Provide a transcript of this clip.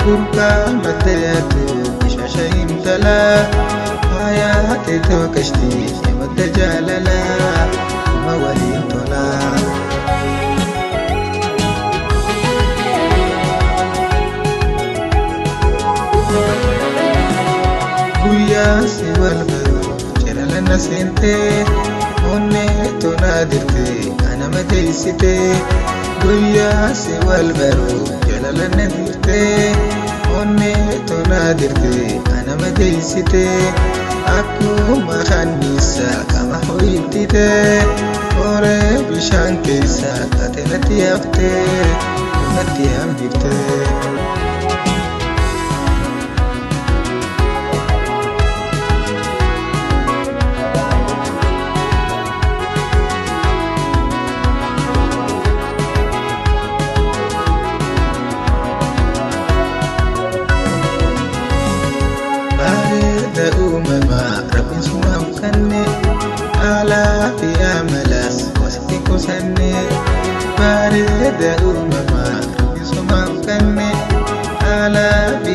Kurka matayatu ishashayin tala hayati tokashti imad jalala mawalin tola Kuya siwal baru jalala nasinte onne tonadirte ana madaisite Kuya siwal baru jalala nasinte onne tonadirte ana madaisite aku mahanisa kama hoytite ore bishan keisa tatenati afte mati ambirte Umama Rabbin sumam kanne ala fi amalas wasti kusanne barida umama Rabbin sumam kanne ala fi